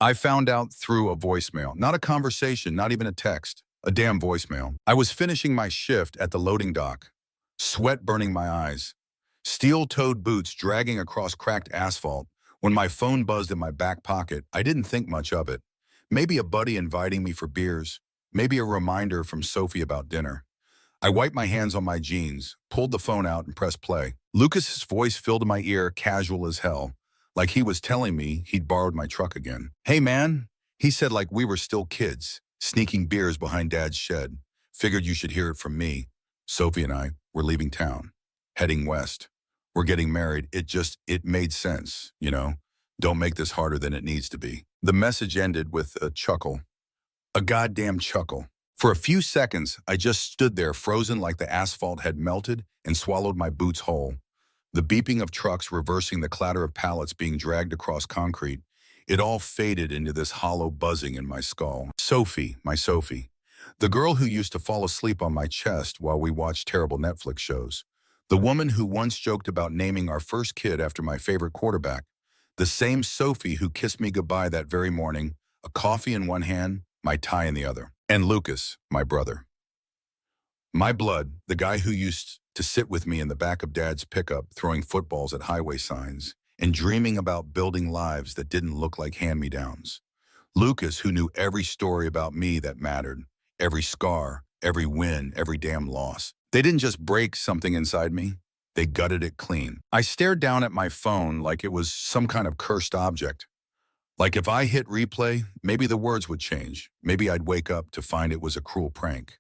I found out through a voicemail, not a conversation, not even a text, a damn voicemail. I was finishing my shift at the loading dock, sweat burning my eyes, steel-toed boots dragging across cracked asphalt. When my phone buzzed in my back pocket, I didn't think much of it. Maybe a buddy inviting me for beers, maybe a reminder from Sophie about dinner. I wiped my hands on my jeans, pulled the phone out and pressed play. Lucas's voice filled my ear, casual as hell, like he was telling me he'd borrowed my truck again. "Hey man," he said like we were still kids, sneaking beers behind Dad's shed. "Figured you should hear it from me. Sophie and I were leaving town, heading west. We're getting married. It made sense, you know? Don't make this harder than it needs to be." The message ended with a chuckle. A goddamn chuckle. For a few seconds, I just stood there frozen like the asphalt had melted and swallowed my boots whole. The beeping of trucks reversing the clatter of pallets being dragged across concrete, it all faded into this hollow buzzing in my skull. Sophie, my Sophie. The girl who used to fall asleep on my chest while we watched terrible Netflix shows. The woman who once joked about naming our first kid after my favorite quarterback. The same Sophie who kissed me goodbye that very morning, a coffee in one hand, my tie in the other. And Lucas, my brother. My blood, the guy who used to sit with me in the back of Dad's pickup throwing footballs at highway signs and dreaming about building lives that didn't look like hand-me-downs. Lucas, who knew every story about me that mattered, every scar, every win, every damn loss. They didn't just break something inside me, they gutted it clean. I stared down at my phone like it was some kind of cursed object. Like if I hit replay, maybe the words would change. Maybe I'd wake up to find it was a cruel prank.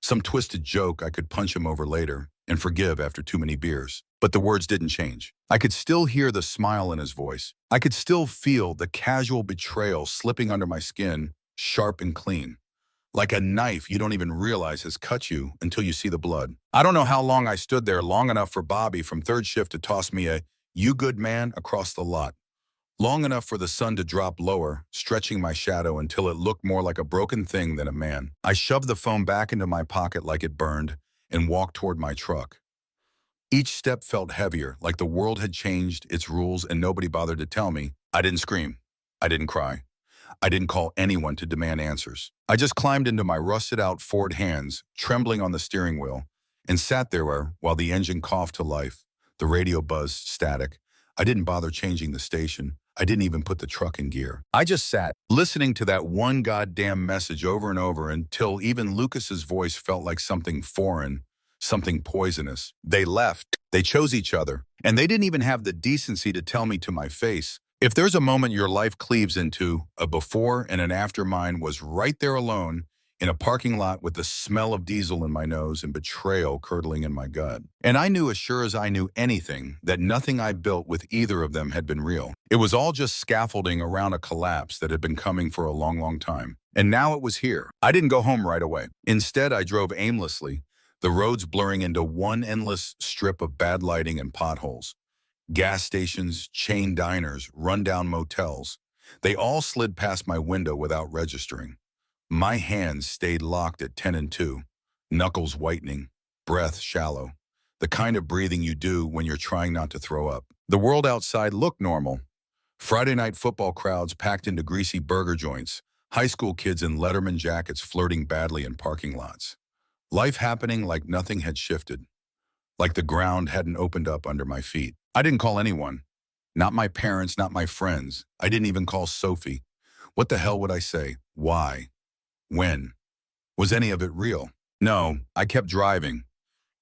Some twisted joke I could punch him over later and forgive after too many beers. But the words didn't change. I could still hear the smile in his voice. I could still feel the casual betrayal slipping under my skin, sharp and clean. Like a knife you don't even realize has cut you until you see the blood. I don't know how long I stood there, long enough for Bobby from third shift to toss me a "you good man" across the lot. Long enough for the sun to drop lower, stretching my shadow until it looked more like a broken thing than a man. I shoved the phone back into my pocket like it burned and walked toward my truck. Each step felt heavier, like the world had changed its rules and nobody bothered to tell me. I didn't scream. I didn't cry. I didn't call anyone to demand answers. I just climbed into my rusted-out Ford hands, trembling on the steering wheel, and sat there while the engine coughed to life, the radio buzzed static. I didn't bother changing the station. I didn't even put the truck in gear. I just sat, listening to that one goddamn message over and over until even Lucas's voice felt like something foreign, something poisonous. They left. They chose each other. And they didn't even have the decency to tell me to my face. If there's a moment your life cleaves into, a before and an after mine was right there alone, in a parking lot with the smell of diesel in my nose and betrayal curdling in my gut. And I knew as sure as I knew anything that nothing I built with either of them had been real. It was all just scaffolding around a collapse that had been coming for a long, long time. And now it was here. I didn't go home right away. Instead, I drove aimlessly, the roads blurring into one endless strip of bad lighting and potholes. Gas stations, chain diners, rundown motels. They all slid past my window without registering. My hands stayed locked at 10 and 2, knuckles whitening, breath shallow, the kind of breathing you do when you're trying not to throw up. The world outside looked normal. Friday night football crowds packed into greasy burger joints, high school kids in Letterman jackets flirting badly in parking lots. Life happening like nothing had shifted, like the ground hadn't opened up under my feet. I didn't call anyone. Not my parents, not my friends. I didn't even call Sophie. What the hell would I say? Why? When? Was any of it real? No, I kept driving.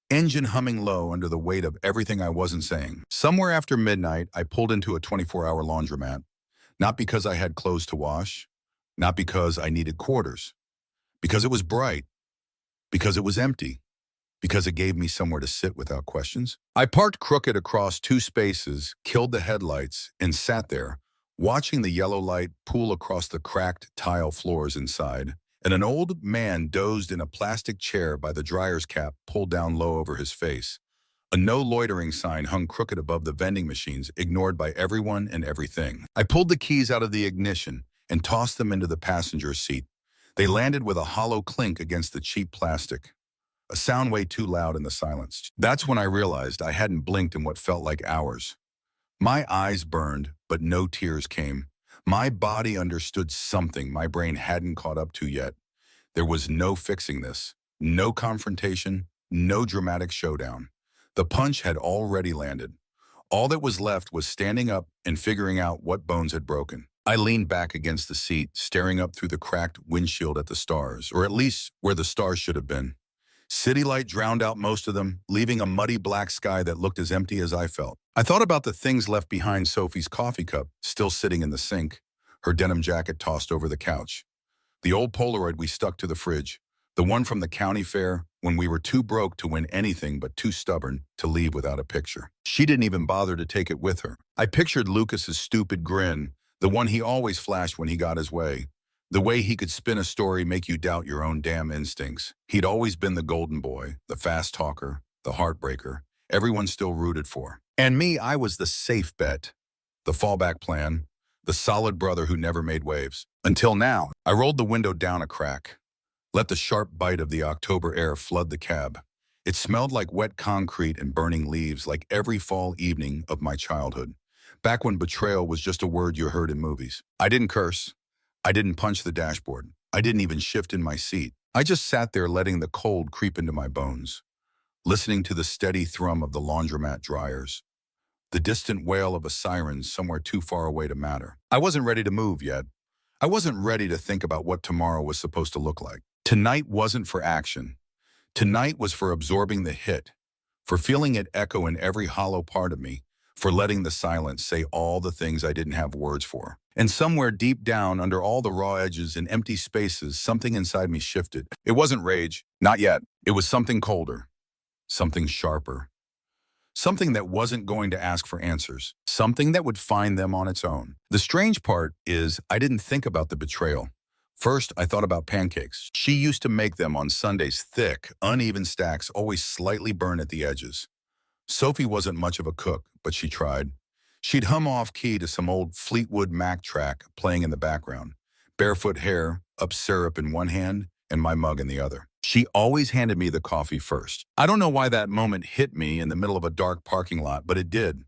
Engine humming low under the weight of everything I wasn't saying. Somewhere after midnight, I pulled into a 24-hour laundromat. Not because I had clothes to wash. Not because I needed quarters. Because it was bright. Because it was empty. Because it gave me somewhere to sit without questions. I parked crooked across two spaces, killed the headlights, and sat there, watching the yellow light pool across the cracked tile floors inside. And an old man dozed in a plastic chair by the dryer's cap pulled down low over his face. A no loitering sign hung crooked above the vending machines, ignored by everyone and everything. I pulled the keys out of the ignition and tossed them into the passenger's seat. They landed with a hollow clink against the cheap plastic, a sound way too loud in the silence. That's when I realized I hadn't blinked in what felt like hours. My eyes burned, but no tears came. My body understood something my brain hadn't caught up to yet. There was no fixing this. No confrontation, no dramatic showdown. The punch had already landed. All that was left was standing up and figuring out what bones had broken. I leaned back against the seat, staring up through the cracked windshield at the stars, or at least where the stars should have been. City light drowned out most of them, leaving a muddy black sky that looked as empty as I felt. I thought about the things left behind: Sophie's coffee cup, still sitting in the sink, her denim jacket tossed over the couch, the old Polaroid we stuck to the fridge, the one from the county fair when we were too broke to win anything but too stubborn to leave without a picture. She didn't even bother to take it with her. I pictured Lucas's stupid grin, the one he always flashed when he got his way. The way he could spin a story, make you doubt your own damn instincts. He'd always been the golden boy, the fast talker, the heartbreaker, everyone still rooted for. And me, I was the safe bet, the fallback plan, the solid brother who never made waves. Until now, I rolled the window down a crack, let the sharp bite of the October air flood the cab. It smelled like wet concrete and burning leaves, like every fall evening of my childhood, back when betrayal was just a word you heard in movies. I didn't curse. I didn't punch the dashboard. I didn't even shift in my seat. I just sat there letting the cold creep into my bones, listening to the steady thrum of the laundromat dryers, the distant wail of a siren somewhere too far away to matter. I wasn't ready to move yet. I wasn't ready to think about what tomorrow was supposed to look like. Tonight wasn't for action. Tonight was for absorbing the hit, for feeling it echo in every hollow part of me, for letting the silence say all the things I didn't have words for. And somewhere deep down, under all the raw edges and empty spaces, something inside me shifted. It wasn't rage, not yet. It was something colder, something sharper, something that wasn't going to ask for answers, something that would find them on its own. The strange part is I didn't think about the betrayal. First, I thought about pancakes. She used to make them on Sundays, thick, uneven stacks, always slightly burned at the edges. Sophie wasn't much of a cook, but she tried. She'd hum off-key to some old Fleetwood Mac track playing in the background, barefoot hair, up syrup in one hand, and my mug in the other. She always handed me the coffee first. I don't know why that moment hit me in the middle of a dark parking lot, but it did.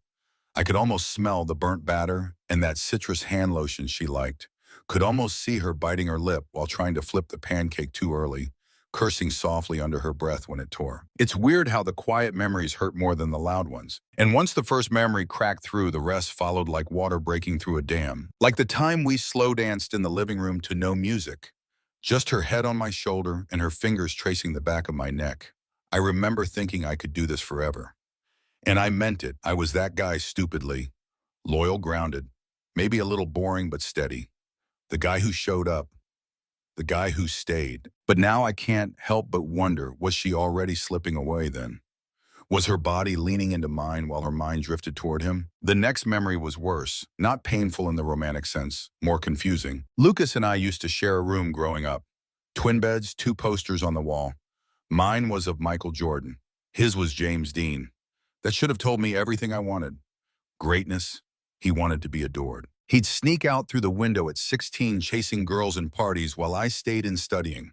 I could almost smell the burnt batter and that citrus hand lotion she liked. Could almost see her biting her lip while trying to flip the pancake too early, cursing softly under her breath when it tore. It's weird how the quiet memories hurt more than the loud ones. And once the first memory cracked through, the rest followed like water breaking through a dam. Like the time we slow danced in the living room to no music. Just her head on my shoulder and her fingers tracing the back of my neck. I remember thinking I could do this forever. And I meant it. I was that guy stupidly. Loyal, grounded. Maybe a little boring, but steady. The guy who showed up. The guy who stayed. But now I can't help but wonder, was she already slipping away then? Was her body leaning into mine while her mind drifted toward him? The next memory was worse, not painful in the romantic sense, more confusing. Lucas and I used to share a room growing up. Twin beds, 2 posters on the wall. Mine was of Michael Jordan. His was James Dean. That should have told me everything I wanted. Greatness. He wanted to be adored. He'd sneak out through the window at 16 chasing girls and parties while I stayed in studying.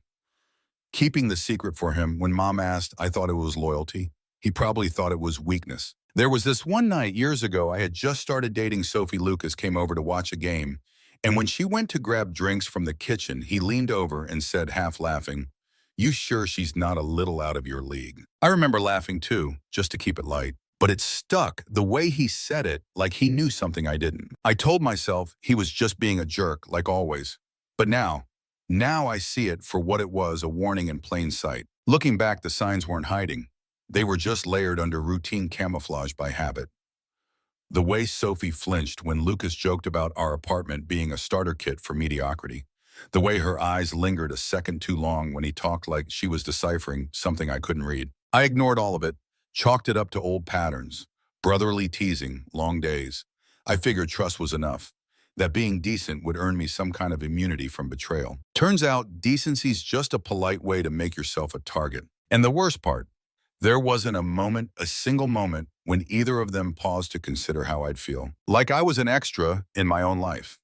Keeping the secret for him, when Mom asked, I thought it was loyalty. He probably thought it was weakness. There was this one night years ago, I had just started dating Sophie. Lucas came over to watch a game, and when she went to grab drinks from the kitchen, he leaned over and said, half laughing, "You sure she's not a little out of your league?" I remember laughing too, just to keep it light. But it stuck, the way he said it, like he knew something I didn't. I told myself he was just being a jerk, like always. But now I see it for what it was, a warning in plain sight. Looking back, the signs weren't hiding. They were just layered under routine camouflage by habit. The way Sophie flinched when Lucas joked about our apartment being a starter kit for mediocrity. The way her eyes lingered a second too long when he talked like she was deciphering something I couldn't read. I ignored all of it. Chalked it up to old patterns, brotherly teasing, long days. I figured trust was enough, that being decent would earn me some kind of immunity from betrayal. Turns out, decency's just a polite way to make yourself a target. And the worst part, there wasn't a moment, a single moment, when either of them paused to consider how I'd feel. Like I was an extra in my own life,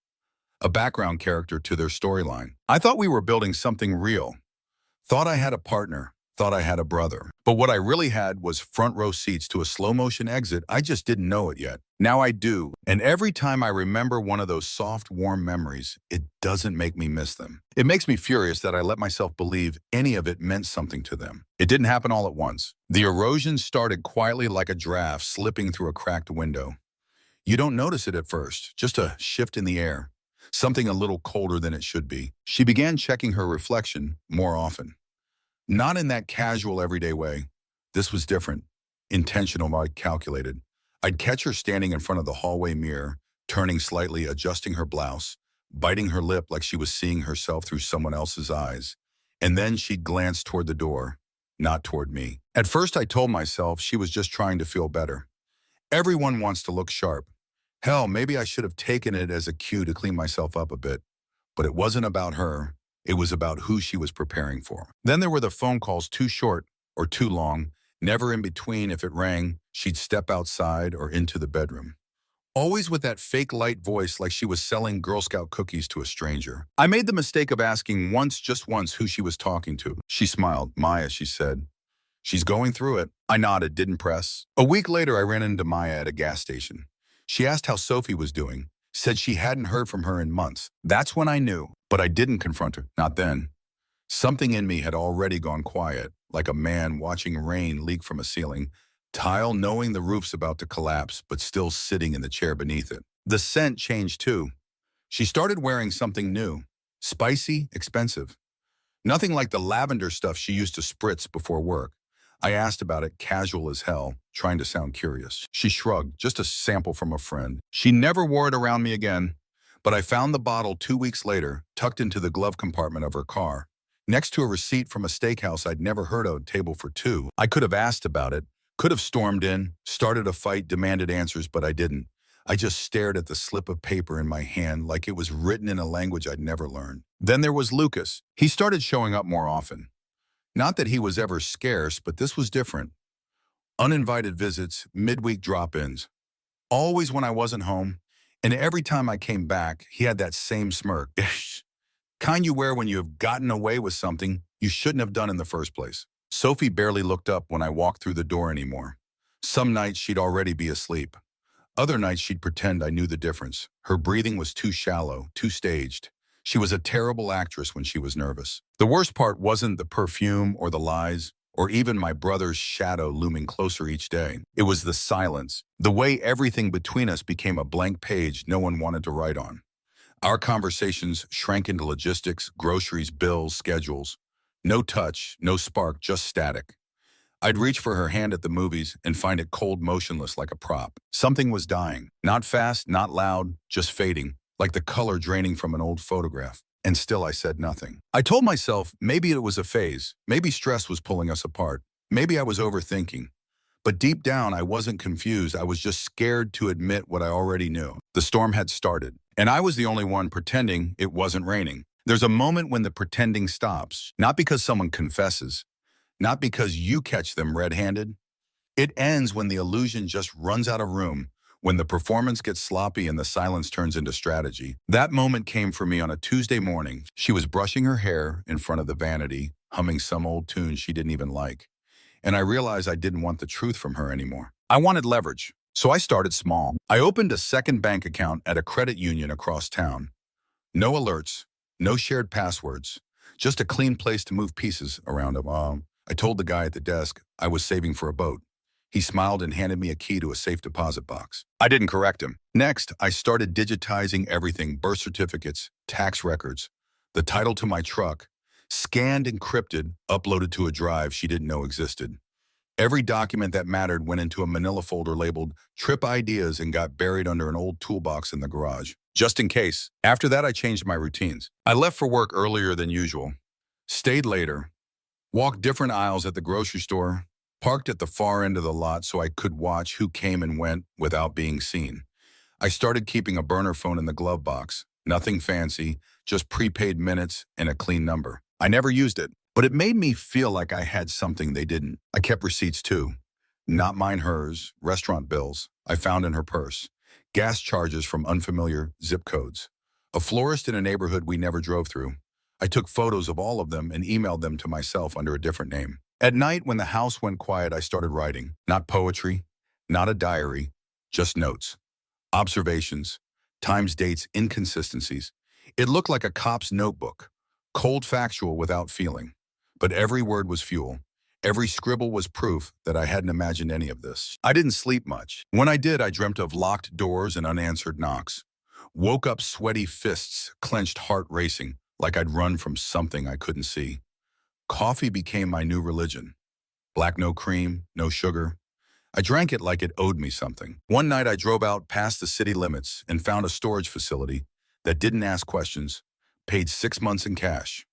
a background character to their storyline. I thought we were building something real. Thought I had a partner, thought I had a brother. But what I really had was front row seats to a slow motion exit. I just didn't know it yet. Now I do. And every time I remember one of those soft, warm memories, it doesn't make me miss them. It makes me furious that I let myself believe any of it meant something to them. It didn't happen all at once. The erosion started quietly like a draft slipping through a cracked window. You don't notice it at first, just a shift in the air, something a little colder than it should be. She began checking her reflection more often. Not in that casual, everyday way. This was different, intentional, calculated. I'd catch her standing in front of the hallway mirror, turning slightly, adjusting her blouse, biting her lip like she was seeing herself through someone else's eyes. And then she'd glance toward the door, not toward me. At first, I told myself she was just trying to feel better. Everyone wants to look sharp. Hell, maybe I should have taken it as a cue to clean myself up a bit. But it wasn't about her. It was about who she was preparing for. Then there were the phone calls, too short or too long, never in between. If it rang, she'd step outside or into the bedroom. Always with that fake light voice like she was selling Girl Scout cookies to a stranger. I made the mistake of asking once, just once, who she was talking to. She smiled. Maya, she said. She's going through it. I nodded, didn't press. A week later, I ran into Maya at a gas station. She asked how Sophie was doing, said she hadn't heard from her in months. That's when I knew, but I didn't confront her, not then. Something in me had already gone quiet, like a man watching rain leak from a ceiling, tile knowing the roof's about to collapse, but still sitting in the chair beneath it. The scent changed too. She started wearing something new, spicy, expensive. Nothing like the lavender stuff she used to spritz before work. I asked about it, casual as hell, trying to sound curious. She shrugged, just a sample from a friend. She never wore it around me again, but I found the bottle 2 weeks later, tucked into the glove compartment of her car, next to a receipt from a steakhouse I'd never heard of, table for two. I could have asked about it, could have stormed in, started a fight, demanded answers, but I didn't. I just stared at the slip of paper in my hand like it was written in a language I'd never learned. Then there was Lucas. He started showing up more often. Not that he was ever scarce, but this was different. Uninvited visits, midweek drop-ins. Always when I wasn't home, and every time I came back, he had that same smirk. Kind you wear when you have gotten away with something you shouldn't have done in the first place. Sophie barely looked up when I walked through the door anymore. Some nights she'd already be asleep. Other nights she'd pretend I knew the difference. Her breathing was too shallow, too staged. She was a terrible actress when she was nervous. The worst part wasn't the perfume or the lies, or even my brother's shadow looming closer each day. It was the silence, the way everything between us became a blank page no one wanted to write on. Our conversations shrank into logistics, groceries, bills, schedules. No touch, no spark, just static. I'd reach for her hand at the movies and find it cold, motionless like a prop. Something was dying. Not fast, not loud, just fading, like the color draining from an old photograph. And still I said nothing. I told myself maybe it was a phase. Maybe stress was pulling us apart. Maybe I was overthinking. But deep down, I wasn't confused. I was just scared to admit what I already knew. The storm had started, and I was the only one pretending it wasn't raining. There's a moment when the pretending stops, not because someone confesses, not because you catch them red-handed. It ends when the illusion just runs out of room, when the performance gets sloppy and the silence turns into strategy. That moment came for me on a Tuesday morning. She was brushing her hair in front of the vanity, humming some old tune she didn't even like. And I realized I didn't want the truth from her anymore. I wanted leverage, so I started small. I opened a second bank account at a credit union across town. No alerts, no shared passwords, just a clean place to move pieces around. I told the guy at the desk I was saving for a boat. He smiled and handed me a key to a safe deposit box. I didn't correct him. Next, I started digitizing everything: birth certificates, tax records, the title to my truck, scanned, encrypted, uploaded to a drive she didn't know existed. Every document that mattered went into a manila folder labeled Trip Ideas and got buried under an old toolbox in the garage, just in case. After that, I changed my routines. I left for work earlier than usual, stayed later, walked different aisles at the grocery store, parked at the far end of the lot so I could watch who came and went without being seen. I started keeping a burner phone in the glove box. Nothing fancy, just prepaid minutes and a clean number. I never used it, but it made me feel like I had something they didn't. I kept receipts too. Not mine, hers. Restaurant bills I found in her purse. Gas charges from unfamiliar zip codes. A florist in a neighborhood we never drove through. I took photos of all of them and emailed them to myself under a different name. At night, when the house went quiet, I started writing. Not poetry, not a diary, just notes. Observations, times, dates, inconsistencies. It looked like a cop's notebook, cold factual without feeling. But every word was fuel. Every scribble was proof that I hadn't imagined any of this. I didn't sleep much. When I did, I dreamt of locked doors and unanswered knocks. Woke up sweaty fists, clenched heart racing, like I'd run from something I couldn't see. Coffee became my new religion. Black, no cream, no sugar. I drank it like it owed me something. One night I drove out past the city limits and found a storage facility that didn't ask questions, paid 6 months in cash.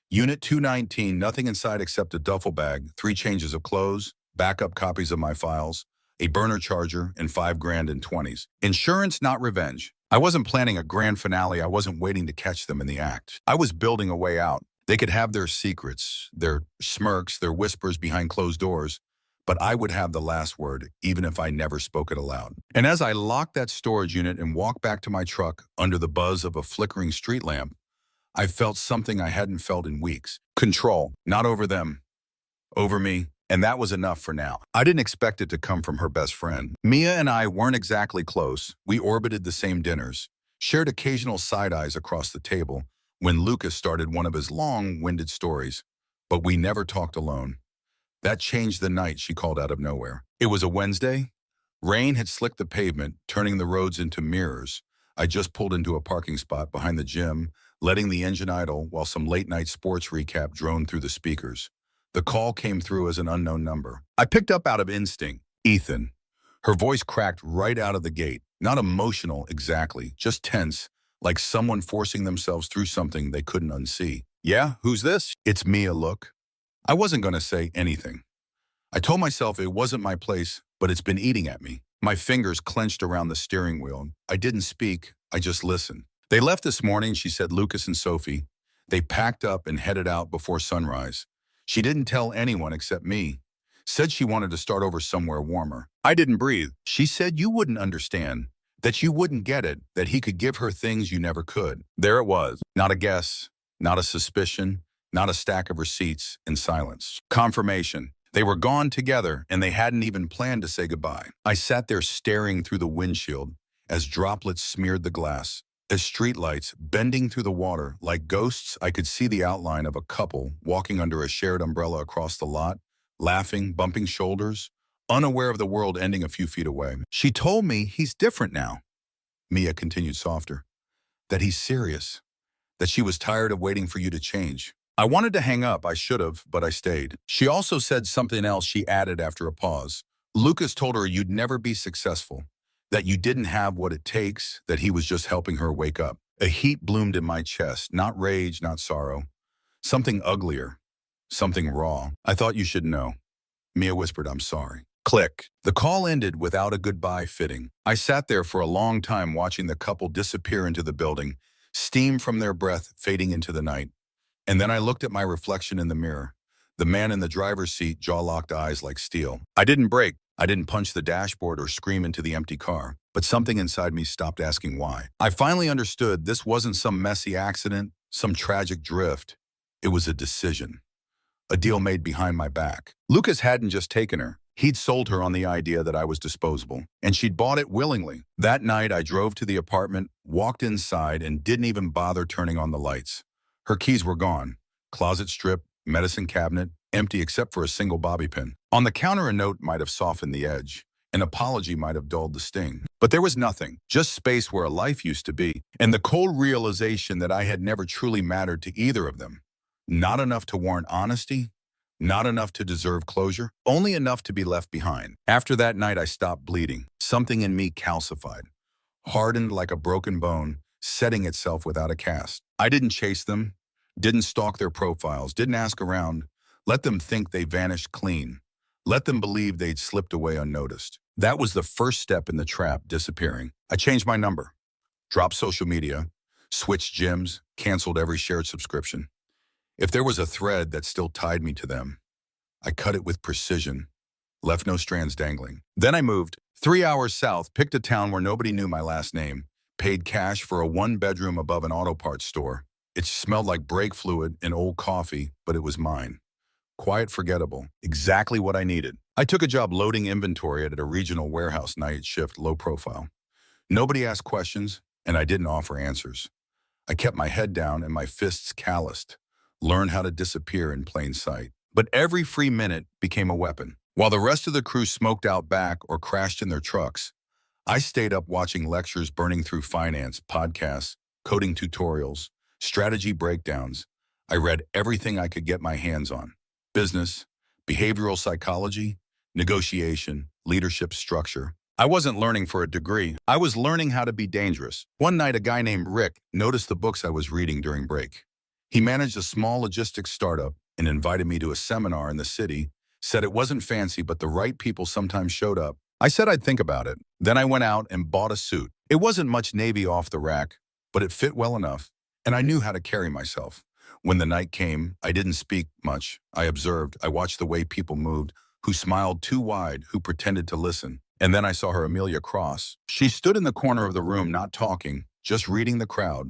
Unit 219, nothing inside except a duffel bag, 3 changes of clothes, backup copies of my files, a burner charger, and 5 grand in 20s. Insurance, not revenge. I wasn't planning a grand finale. I wasn't waiting to catch them in the act. I was building a way out. They could have their secrets, their smirks, their whispers behind closed doors, but I would have the last word, even if I never spoke it aloud. And as I locked that storage unit and walked back to my truck under the buzz of a flickering street lamp, I felt something I hadn't felt in weeks. Control, not over them, over me. And that was enough for now. I didn't expect it to come from her best friend. Mia and I weren't exactly close. We orbited the same dinners, shared occasional side eyes across the table when Lucas started one of his long-winded stories. But we never talked alone. That changed the night she called out of nowhere. It was a Wednesday. Rain had slicked the pavement, turning the roads into mirrors. I just pulled into a parking spot behind the gym, letting the engine idle while some late-night sports recap droned through the speakers. The call came through as an unknown number. I picked up out of instinct. Ethan. Her voice cracked right out of the gate. Not emotional exactly, just tense, like someone forcing themselves through something they couldn't unsee. Yeah, who's this? It's Mia, look. I wasn't going to say anything. I told myself it wasn't my place, but it's been eating at me. My fingers clenched around the steering wheel. I didn't speak, I just listened. They left this morning, she said, Lucas and Sophie. They packed up and headed out before sunrise. She didn't tell anyone except me. Said she wanted to start over somewhere warmer. I didn't breathe. She said you wouldn't understand, that you wouldn't get it, that he could give her things you never could. There it was. Not a guess, not a suspicion, not a stack of receipts, in silence. Confirmation. They were gone together, and they hadn't even planned to say goodbye. I sat there staring through the windshield as droplets smeared the glass. As streetlights bending through the water, like ghosts, I could see the outline of a couple walking under a shared umbrella across the lot, laughing, bumping shoulders, unaware of the world ending a few feet away. She told me he's different now. Mia continued softer. That he's serious. That she was tired of waiting for you to change. I wanted to hang up, I should have, but I stayed. She also said something else, she added after a pause. Lucas told her you'd never be successful. That you didn't have what it takes, that he was just helping her wake up. A heat bloomed in my chest, not rage, not sorrow. Something uglier, something raw. I thought you should know. Mia whispered, I'm sorry. Click. The call ended without a goodbye fitting. I sat there for a long time watching the couple disappear into the building, steam from their breath fading into the night. And then I looked at my reflection in the mirror. The man in the driver's seat, jaw-locked eyes like steel. I didn't break. I didn't punch the dashboard or scream into the empty car, but something inside me stopped asking why. I finally understood this wasn't some messy accident, some tragic drift. It was a decision. A deal made behind my back. Lucas hadn't just taken her. He'd sold her on the idea that I was disposable, and she'd bought it willingly. That night, I drove to the apartment, walked inside, and didn't even bother turning on the lights. Her keys were gone. Closet strip, medicine cabinet, empty except for a single bobby pin. On the counter, a note might have softened the edge. An apology might have dulled the sting. But there was nothing, just space where a life used to be, and the cold realization that I had never truly mattered to either of them. Not enough to warrant honesty, not enough to deserve closure, only enough to be left behind. After that night, I stopped bleeding. Something in me calcified, hardened like a broken bone, setting itself without a cast. I didn't chase them, didn't stalk their profiles, didn't ask around. Let them think they vanished clean. Let them believe they'd slipped away unnoticed. That was the first step in the trap, disappearing. I changed my number, dropped social media, switched gyms, canceled every shared subscription. If there was a thread that still tied me to them, I cut it with precision, left no strands dangling. Then I moved 3 hours south, picked a town where nobody knew my last name, paid cash for a 1-bedroom above an auto parts store. It smelled like brake fluid and old coffee, but it was mine. quiet, forgettable, exactly what I needed. I took a job loading inventory at a regional warehouse night shift, low profile. Nobody asked questions, and I didn't offer answers. I kept my head down and my fists calloused. Learned how to disappear in plain sight. But every free minute became a weapon. While the rest of the crew smoked out back or crashed in their trucks, I stayed up watching lectures burning through finance, podcasts, coding tutorials, strategy breakdowns. I read everything I could get my hands on. Business, behavioral psychology, negotiation, leadership structure. I wasn't learning for a degree. I was learning how to be dangerous. One night, a guy named Rick noticed the books I was reading during break. He managed a small logistics startup and invited me to a seminar in the city, said it wasn't fancy, but the right people sometimes showed up. I said I'd think about it. Then I went out and bought a suit. It wasn't much navy off the rack, but it fit well enough, and I knew how to carry myself. When the night came, I didn't speak much. I observed. I watched the way people moved, who smiled too wide, who pretended to listen. And then I saw her, Amelia Cross. She stood in the corner of the room, not talking, just reading the crowd.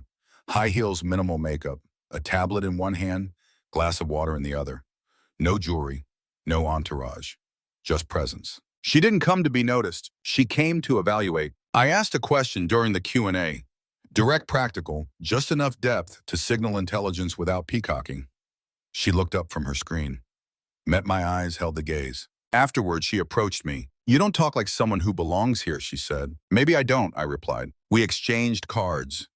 High heels, minimal makeup, a tablet in one hand, glass of water in the other. No jewelry, no entourage, just presence. She didn't come to be noticed. She came to evaluate. I asked a question during the Q&A. Direct, practical, just enough depth to signal intelligence without peacocking. She looked up from her screen, met my eyes, held the gaze. Afterwards, she approached me. "You don't talk like someone who belongs here," she said. "Maybe I don't," I replied. We exchanged cards.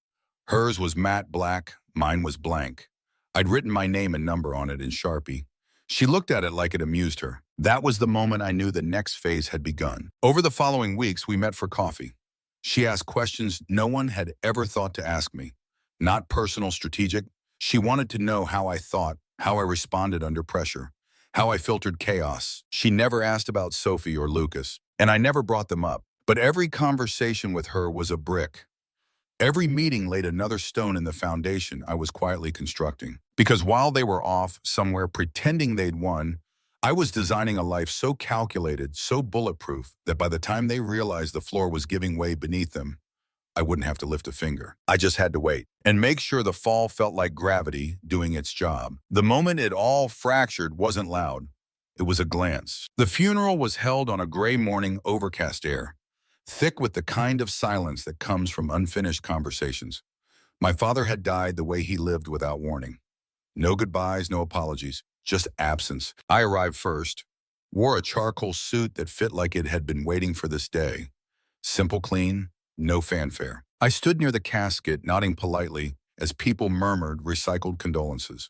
Hers was matte black, mine was blank. I'd written my name and number on it in Sharpie. She looked at it like it amused her. That was the moment I knew the next phase had begun. Over the following weeks, we met for coffee. She asked questions no one had ever thought to ask me. Not personal, strategic. She wanted to know how I thought, how I responded under pressure, how I filtered chaos. She never asked about Sophie or Lucas, and I never brought them up. But every conversation with her was a brick. Every meeting laid another stone in the foundation I was quietly constructing. Because while they were off somewhere pretending they'd won, I was designing a life so calculated, so bulletproof, that by the time they realized the floor was giving way beneath them, I wouldn't have to lift a finger. I just had to wait and make sure the fall felt like gravity doing its job. The moment it all fractured wasn't loud. It was a glance. The funeral was held on a gray morning, overcast air, thick with the kind of silence that comes from unfinished conversations. My father had died the way he lived, without warning. No goodbyes, no apologies, just absence. I arrived first, wore a charcoal suit that fit like it had been waiting for this day. Simple, clean, no fanfare. I stood near the casket, nodding politely as people murmured recycled condolences.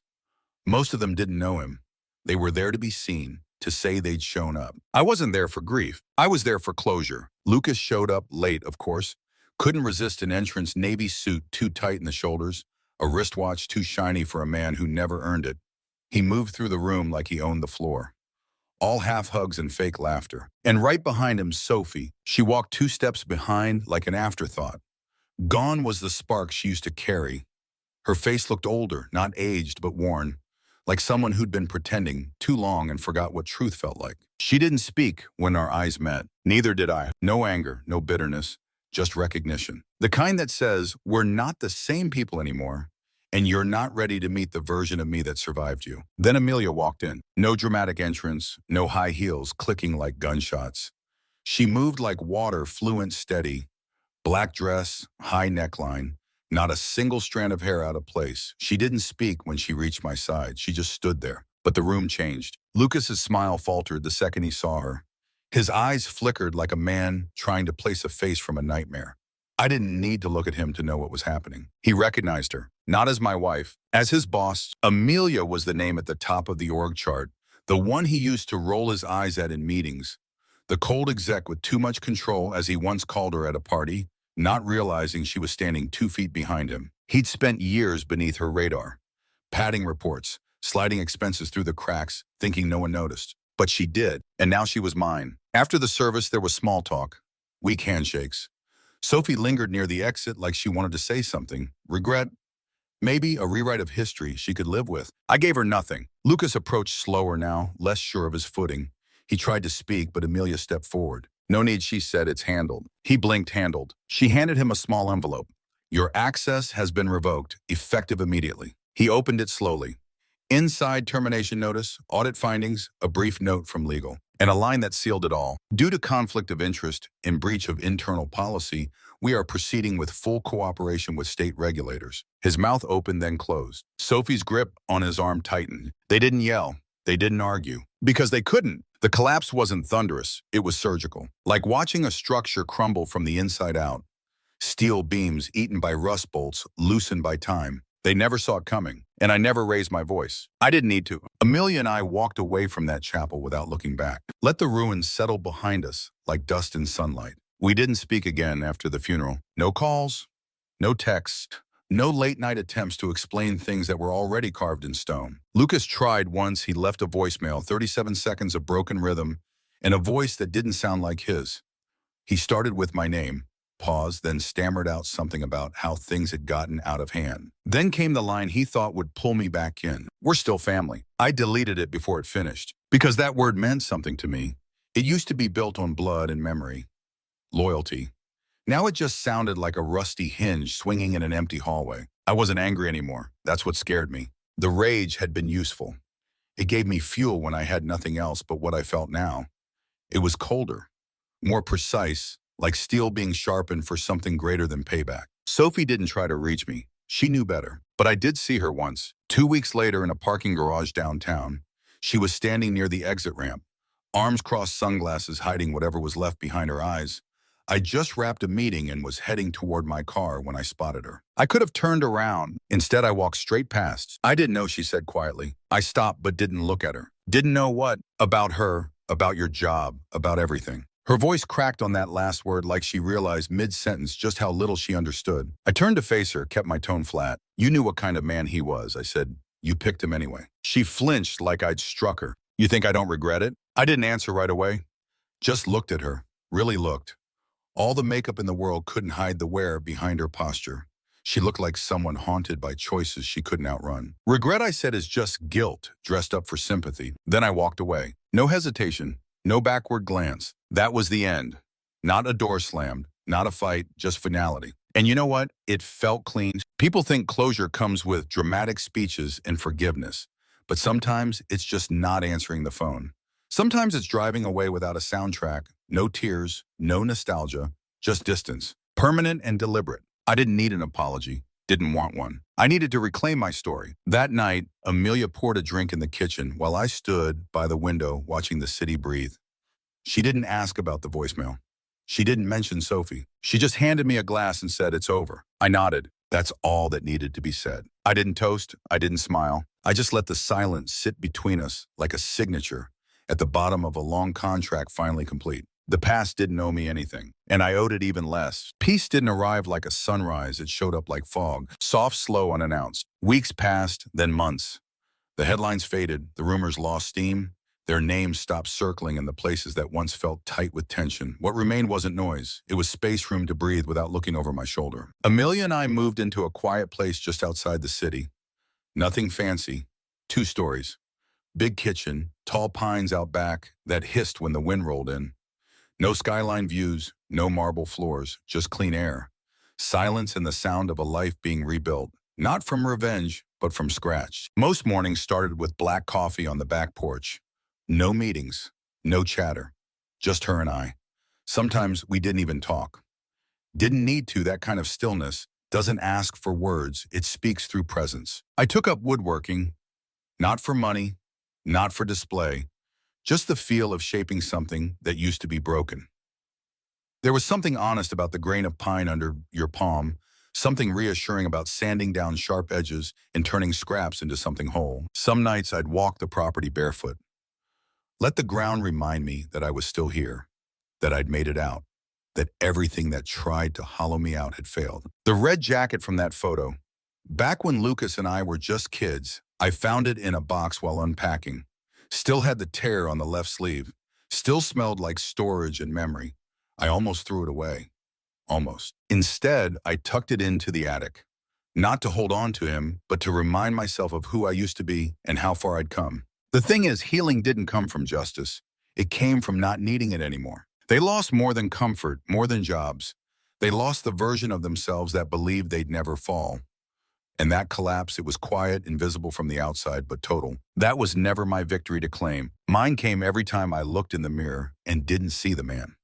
Most of them didn't know him. They were there to be seen, to say they'd shown up. I wasn't there for grief. I was there for closure. Lucas showed up late, of course. Couldn't resist an entrance navy suit too tight in the shoulders, a wristwatch too shiny for a man who never earned it. He moved through the room like he owned the floor. All half hugs and fake laughter. And right behind him, Sophie. She walked 2 steps behind like an afterthought. Gone was the spark she used to carry. Her face looked older, not aged, but worn, like someone who'd been pretending too long and forgot what truth felt like. She didn't speak when our eyes met. Neither did I. No anger, no bitterness, just recognition. The kind that says, we're not the same people anymore, and you're not ready to meet the version of me that survived you. Then Amelia walked in. No dramatic entrance, no high heels clicking like gunshots. She moved like water, fluent, steady. Black dress, high neckline, not a single strand of hair out of place. She didn't speak when she reached my side. She just stood there. But the room changed. Lucas's smile faltered the second he saw her. His eyes flickered like a man trying to place a face from a nightmare. I didn't need to look at him to know what was happening. He recognized her, not as my wife, as his boss. Amelia was the name at the top of the org chart, the one he used to roll his eyes at in meetings. The cold exec with too much control, as he once called her at a party, not realizing she was standing 2 feet behind him. He'd spent years beneath her radar, padding reports, sliding expenses through the cracks, thinking no one noticed. But she did, and now she was mine. After the service, there was small talk, weak handshakes. Sophie lingered near the exit like she wanted to say something. Regret, maybe a rewrite of history she could live with. I gave her nothing. Lucas approached slower now, less sure of his footing. He tried to speak, but Amelia stepped forward. No need, she said, it's handled. He blinked, handled. She handed him a small envelope. Your access has been revoked, effective immediately. He opened it slowly. Inside termination notice, audit findings, a brief note from legal, and a line that sealed it all. Due to conflict of interest in breach of internal policy, we are proceeding with full cooperation with state regulators. His mouth opened, then closed. Sophie's grip on his arm tightened. They didn't yell. They didn't argue. Because they couldn't. The collapse wasn't thunderous. It was surgical. Like watching a structure crumble from the inside out. Steel beams eaten by rust bolts, loosened by time. They never saw it coming, and I never raised my voice. I didn't need to. Amelia and I walked away from that chapel without looking back. Let the ruins settle behind us like dust in sunlight. We didn't speak again after the funeral. No calls, no texts, no late-night attempts to explain things that were already carved in stone. Lucas tried once. He left a voicemail, 37 seconds of broken rhythm, and a voice that didn't sound like his. He started with my name, paused, then stammered out something about how things had gotten out of hand. Then came the line he thought would pull me back in. We're still family. I deleted it before it finished, because that word meant something to me. It used to be built on blood and memory, loyalty. Now it just sounded like a rusty hinge swinging in an empty hallway. I wasn't angry anymore. That's what scared me. The rage had been useful. It gave me fuel when I had nothing else but what I felt now. It was colder, more precise, like steel being sharpened for something greater than payback. Sophie didn't try to reach me. She knew better. But I did see her once, 2 weeks later in a parking garage downtown. She was standing near the exit ramp, arms crossed, sunglasses hiding whatever was left behind her eyes. I just wrapped a meeting and was heading toward my car when I spotted her. I could have turned around. Instead, I walked straight past. I didn't know, she said quietly. I stopped but didn't look at her. Didn't know what? About her, about your job, about everything. Her voice cracked on that last word like she realized mid-sentence just how little she understood. I turned to face her, kept my tone flat. You knew what kind of man he was, I said. You picked him anyway. She flinched like I'd struck her. You think I don't regret it? I didn't answer right away. Just looked at her. Really looked. All the makeup in the world couldn't hide the wear behind her posture. She looked like someone haunted by choices she couldn't outrun. Regret, I said, is just guilt dressed up for sympathy. Then I walked away. No hesitation. No backward glance. That was the end. Not a door slammed, not a fight, just finality. And you know what? It felt clean. People think closure comes with dramatic speeches and forgiveness, but sometimes it's just not answering the phone. Sometimes it's driving away without a soundtrack, no tears, no nostalgia, just distance, permanent and deliberate. I didn't need an apology, didn't want one. I needed to reclaim my story. That night, Amelia poured a drink in the kitchen while I stood by the window watching the city breathe. She didn't ask about the voicemail. She didn't mention Sophie. She just handed me a glass and said, "It's over." I nodded. That's all that needed to be said. I didn't toast. I didn't smile. I just let the silence sit between us like a signature at the bottom of a long contract finally complete. The past didn't owe me anything, and I owed it even less. Peace didn't arrive like a sunrise. It showed up like fog, soft, slow, unannounced. Weeks passed, then months. The headlines faded. The rumors lost steam. Their names stopped circling in the places that once felt tight with tension. What remained wasn't noise. It was space, room to breathe without looking over my shoulder. Amelia and I moved into a quiet place just outside the city. Nothing fancy. 2 stories. Big kitchen, tall pines out back that hissed when the wind rolled in. No skyline views, no marble floors, just clean air. Silence and the sound of a life being rebuilt. Not from revenge, but from scratch. Most mornings started with black coffee on the back porch. No meetings, no chatter, just her and I. Sometimes we didn't even talk. Didn't need to. That kind of stillness doesn't ask for words, it speaks through presence. I took up woodworking, not for money, not for display, just the feel of shaping something that used to be broken. There was something honest about the grain of pine under your palm, something reassuring about sanding down sharp edges and turning scraps into something whole. Some nights I'd walk the property barefoot. Let the ground remind me that I was still here, that I'd made it out, that everything that tried to hollow me out had failed. The red jacket from that photo. Back when Lucas and I were just kids, I found it in a box while unpacking. Still had the tear on the left sleeve. Still smelled like storage and memory. I almost threw it away. Almost. Instead, I tucked it into the attic. Not to hold on to him, but to remind myself of who I used to be and how far I'd come. The thing is, healing didn't come from justice. It came from not needing it anymore. They lost more than comfort, more than jobs. They lost the version of themselves that believed they'd never fall. And that collapse, it was quiet, invisible from the outside, but total. That was never my victory to claim. Mine came every time I looked in the mirror and didn't see the man.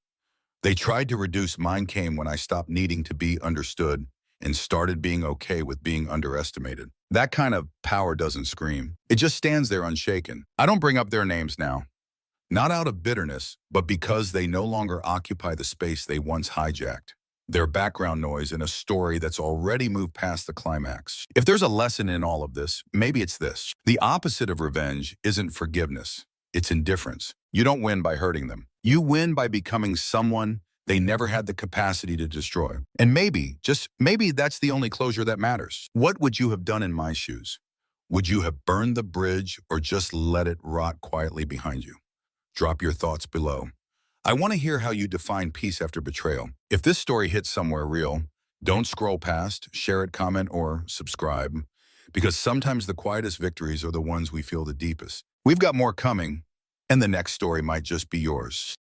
They tried to reduce. Mine came when I stopped needing to be understood and started being okay with being underestimated. That kind of power doesn't scream. It just stands there unshaken. I don't bring up their names now. Not out of bitterness, but because they no longer occupy the space they once hijacked. They're background noise in a story that's already moved past the climax. If there's a lesson in all of this, maybe it's this. The opposite of revenge isn't forgiveness. It's indifference. You don't win by hurting them. You win by becoming someone they never had the capacity to destroy. And maybe, just maybe, that's the only closure that matters. What would you have done in my shoes? Would you have burned the bridge or just let it rot quietly behind you? Drop your thoughts below. I want to hear how you define peace after betrayal. If this story hits somewhere real, don't scroll past, share it, comment, or subscribe, because sometimes the quietest victories are the ones we feel the deepest. We've got more coming, and the next story might just be yours.